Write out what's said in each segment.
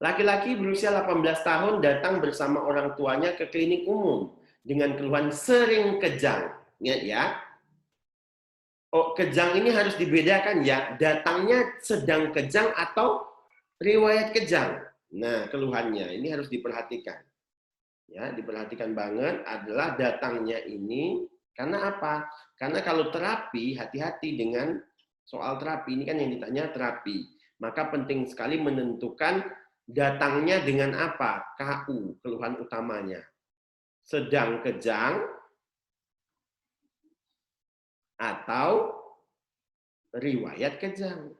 Laki-laki berusia 18 tahun datang bersama orang tuanya ke klinik umum dengan keluhan sering kejang. Ingat ya. Oh, kejang ini harus dibedakan ya. Datangnya sedang kejang atau riwayat kejang. Nah, keluhannya ini harus diperhatikan. Ya, diperhatikan banget adalah datangnya ini karena apa? Karena kalau terapi, hati-hati dengan soal terapi. Ini kan yang ditanya terapi. Maka penting sekali menentukan datangnya dengan apa? KU, keluhan utamanya. Sedang kejang atau riwayat kejang.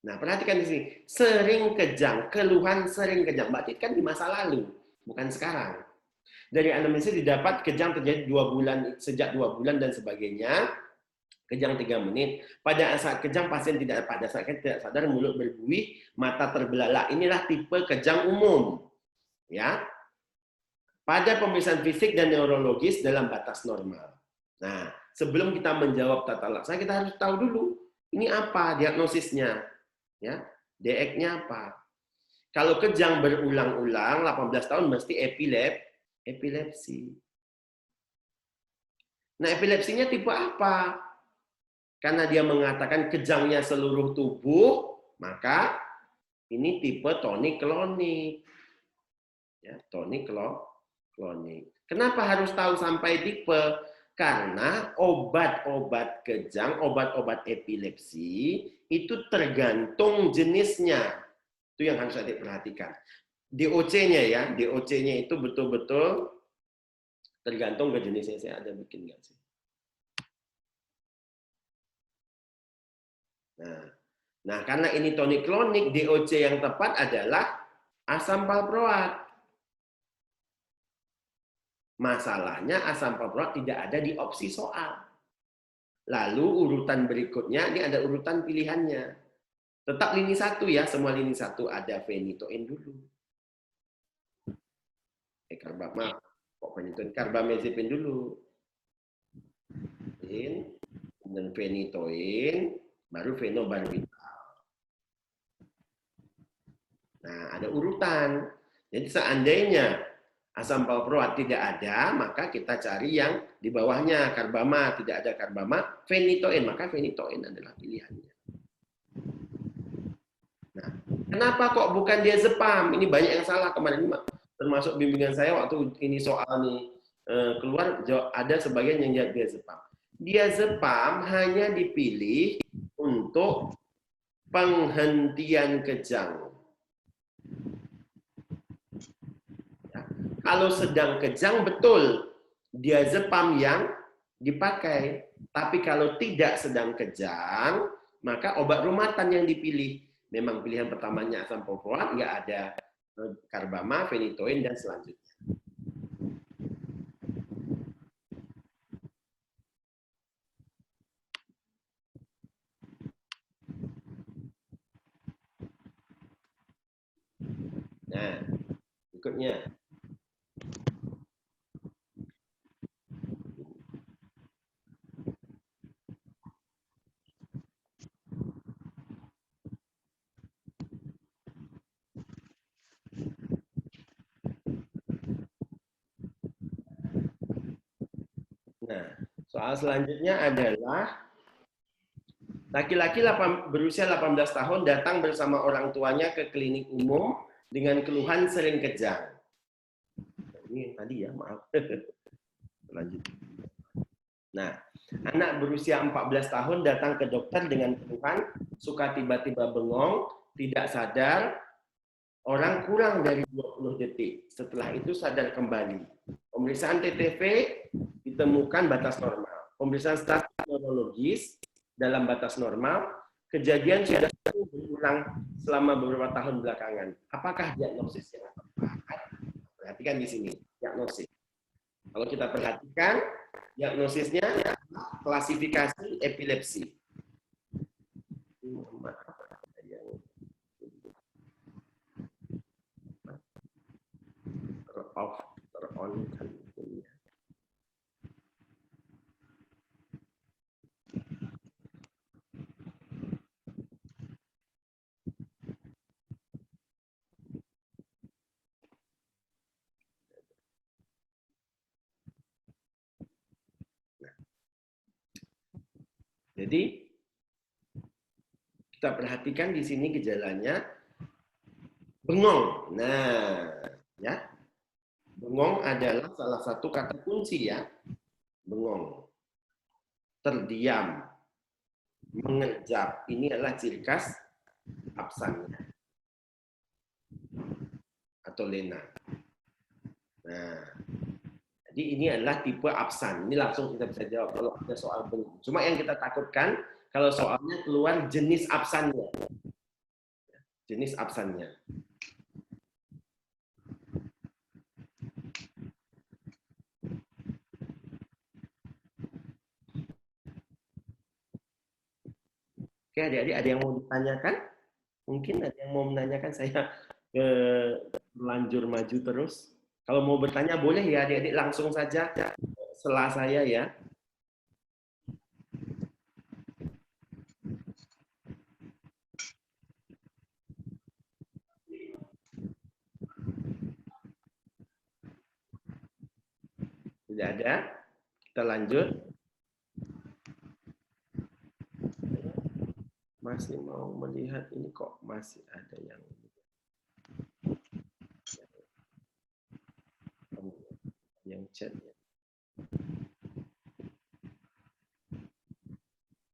Nah, perhatikan di sini. Sering kejang, keluhan sering kejang. Berarti kan di masa lalu, bukan sekarang. Dari anamnesis didapat kejang terjadi 2 bulan, sejak 2 bulan dan sebagainya. Kejang 3 menit. Pada saat kejang, pasien pada saat tidak sadar, mulut berbuih, mata terbelalak. Inilah tipe kejang umum. Ya. Pada pemeriksaan fisik dan neurologis dalam batas normal. Nah, sebelum kita menjawab tata laksana, kita harus tahu dulu ini apa diagnosisnya. Ya, DX-nya apa? Kalau kejang berulang-ulang 18 tahun mesti epilepsi. Nah, epilepsinya tipe apa? Karena dia mengatakan kejangnya seluruh tubuh, maka ini tipe tonik-klonik. Ya, tonik-klonik. Kenapa harus tahu sampai tipe? Karena obat-obat kejang, obat-obat epilepsi itu tergantung jenisnya. Itu yang harus diperhatikan. DOC-nya ya, DOC-nya itu betul-betul tergantung ke jenisnya. Saya ada bikin nggak sih? Nah, karena ini tonik-klonik, DOC yang tepat adalah asam valproat. Masalahnya asam valproat tidak ada di opsi soal. Lalu urutan berikutnya, ini ada urutan pilihannya. Tetap lini 1 ya, semua lini 1 ada phenytoin dulu. Karbamazepin dulu. Dan phenytoin, baru phenobarbital. Nah, ada urutan. Jadi seandainya asam valproat tidak ada, maka kita cari yang di bawahnya, karbama. Tidak ada karbama, phenytoin. Maka phenytoin adalah pilihannya. Nah, kenapa kok bukan diazepam? Ini banyak yang salah kemarin, termasuk bimbingan saya waktu ini soal nih keluar, ada sebagian yang jawab diazepam. Diazepam hanya dipilih untuk penghentian kejang. Kalau sedang kejang, betul diazepam yang dipakai. Tapi kalau tidak sedang kejang, maka obat rumatan yang dipilih. Memang pilihan pertamanya asam valproat, nggak ada karbama, phenytoin, dan selanjutnya. Nah, berikutnya. Nah, soal selanjutnya adalah laki-laki berusia 18 tahun datang bersama orang tuanya ke klinik umum dengan keluhan sering kejang. Ini yang tadi ya, maaf. Lanjut. Nah, anak berusia 14 tahun datang ke dokter dengan keluhan suka tiba-tiba bengong, tidak sadar, orang kurang dari 20 detik. Setelah itu sadar kembali. Pemeriksaan TTV ditemukan batas normal. Pemeriksaan status neurologis dalam batas normal. Kejadian sudah berulang selama beberapa tahun belakangan. Apakah diagnosis yang tepat? Perhatikan di sini, diagnosis. Kalau kita perhatikan, diagnosisnya klasifikasi epilepsi. Ter-on kan. Jadi kita perhatikan di sini gejalanya bengong. Nah, ya. Bengong adalah salah satu kata kunci ya. Bengong. Terdiam. Mengejap. Ini adalah ciri khas absennya. Atau lena. Nah, jadi ini adalah tipe absen. Ini langsung kita bisa jawab kalau ada soal bengong. Cuma yang kita takutkan kalau soalnya keluar jenis absennya. Jenis absennya. Oke, adik-adik ada yang mau ditanyakan? Mungkin ada yang mau menanyakan, saya lanjut maju terus. Kalau mau bertanya boleh ya adik-adik, langsung saja setelah saya ya. Tidak ada? Kita lanjut. Masih mau melihat ini kok masih ada yang chat ya.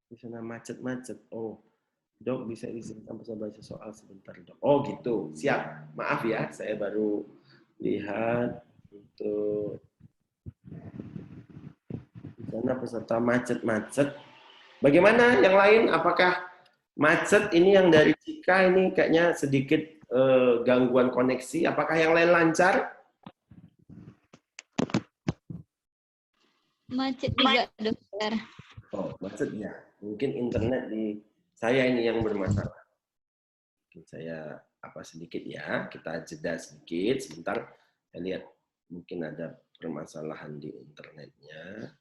Di sana macet-macet. Oh, Dok bisa izinkan bisa baca soal sebentar, Dok. Oh gitu, siap. Maaf ya, saya baru lihat untuk di sana peserta macet-macet. Bagaimana yang lain? Apakah macet ini yang dari Cika ini kayaknya sedikit gangguan koneksi? Apakah yang lain lancar? Macet juga, dokter. Oh, macet ya. Mungkin internet di saya ini yang bermasalah. Mungkin saya apa sedikit ya, kita jeda sedikit sebentar. Saya lihat mungkin ada permasalahan di internetnya.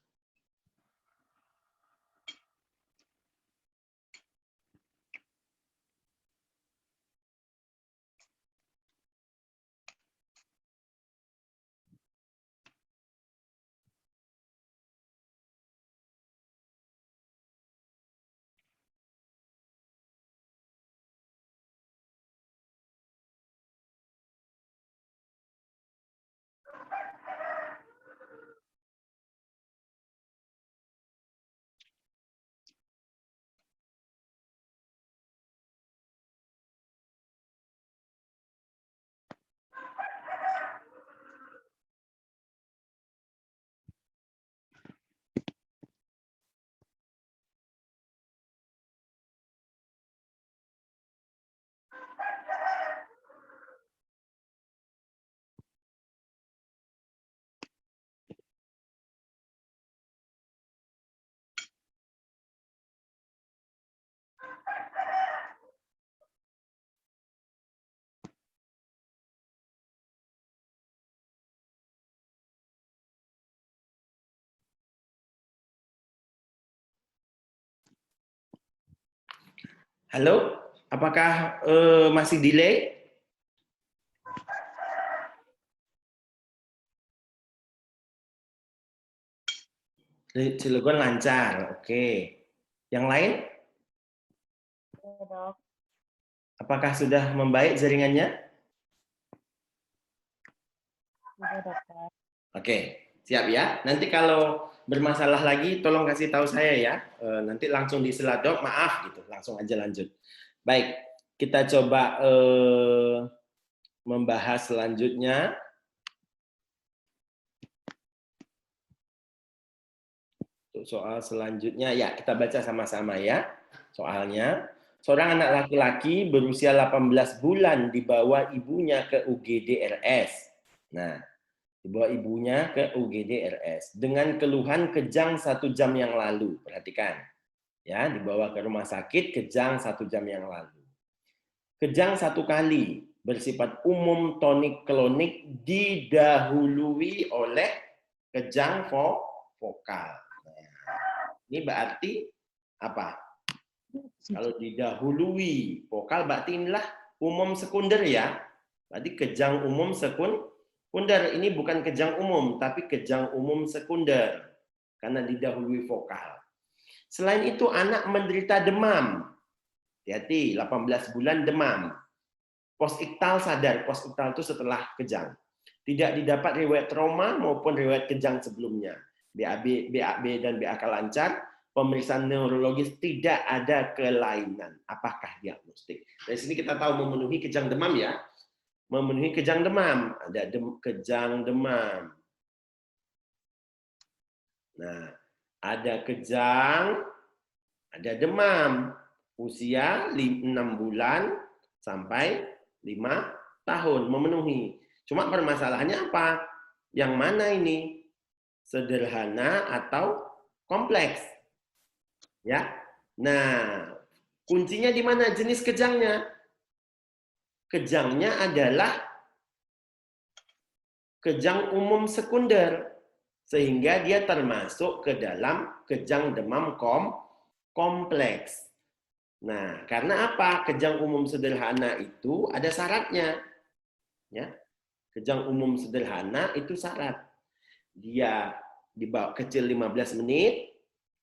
Halo, apakah masih delay? Cilegon lancar, oke. Yang lain? Apakah sudah membaik jaringannya? Oke, siap ya. Nanti kalau bermasalah lagi, tolong kasih tahu saya ya. Nanti langsung di Seladok, maaf gitu, langsung aja lanjut. Baik, kita coba membahas selanjutnya. Soal selanjutnya, ya kita baca sama-sama ya. Soalnya, seorang anak laki-laki berusia 18 bulan dibawa ibunya ke UGD RS. Nah, dibawa ibunya ke UGD RS dengan keluhan kejang 1 jam yang lalu. Perhatikan, ya dibawa ke rumah sakit kejang 1 jam yang lalu. Kejang 1 kali, bersifat umum tonik klonik didahului oleh kejang vokal. Ini berarti apa? Kalau didahului vokal berarti inilah umum sekunder ya. Berarti kejang umum sekunder. Ini bukan kejang umum, tapi kejang umum sekunder. Karena didahului vokal. Selain itu, anak menderita demam. Hati-hati, 18 bulan demam. Postiktal sadar, postiktal itu setelah kejang. Tidak didapat riwayat trauma maupun riwayat kejang sebelumnya. BAB dan BAK lancar, pemeriksaan neurologis tidak ada kelainan. Apakah diagnostik? Dari sini kita tahu memenuhi kejang demam ya. Memenuhi kejang demam. Ada kejang demam. Nah, ada kejang, ada demam. Usia 6 bulan sampai 5 tahun memenuhi. Cuma permasalahannya apa? Yang mana ini? Sederhana atau kompleks? Ya. Nah, kuncinya di mana? Jenis kejangnya. Kejangnya adalah kejang umum sekunder, sehingga dia termasuk ke dalam kejang demam kompleks. Nah, karena apa? Kejang umum sederhana itu ada syaratnya. Ya. Kejang umum sederhana itu syarat. Dia dibawa kecil 15 menit,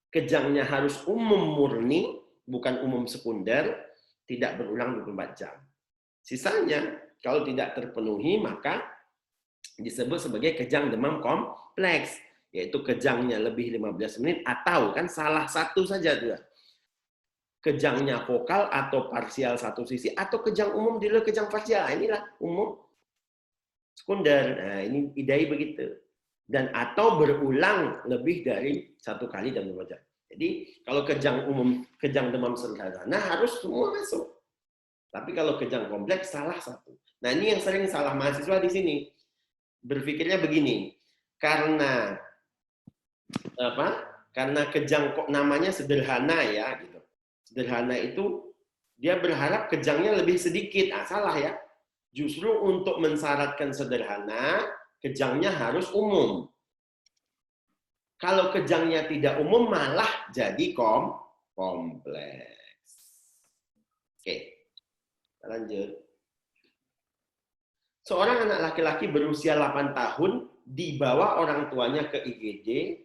kejangnya harus umum murni, bukan umum sekunder, tidak berulang 24 jam. Sisanya, kalau tidak terpenuhi, maka disebut sebagai kejang demam kompleks, yaitu kejangnya lebih 15 menit, atau kan salah satu saja tuh. Kejangnya vokal atau parsial satu sisi, atau kejang umum di luar kejang parsial. Inilah umum sekunder. Nah, ini idai begitu. Dan atau berulang lebih dari 1 kali dalam 2 jam. Jadi kalau kejang umum, kejang demam sederhana harus semua masuk. Tapi kalau kejang kompleks salah satu. Nah, ini yang sering salah mahasiswa di sini. Berpikirnya begini, karena apa? Karena kejang kok namanya sederhana ya gitu. Sederhana itu dia berharap kejangnya lebih sedikit. Ah, salah ya. Justru untuk mensyaratkan sederhana, kejangnya harus umum. Kalau kejangnya tidak umum malah jadi kompleks. Oke, lanjut. Seorang anak laki-laki berusia 8 tahun dibawa orang tuanya ke IGD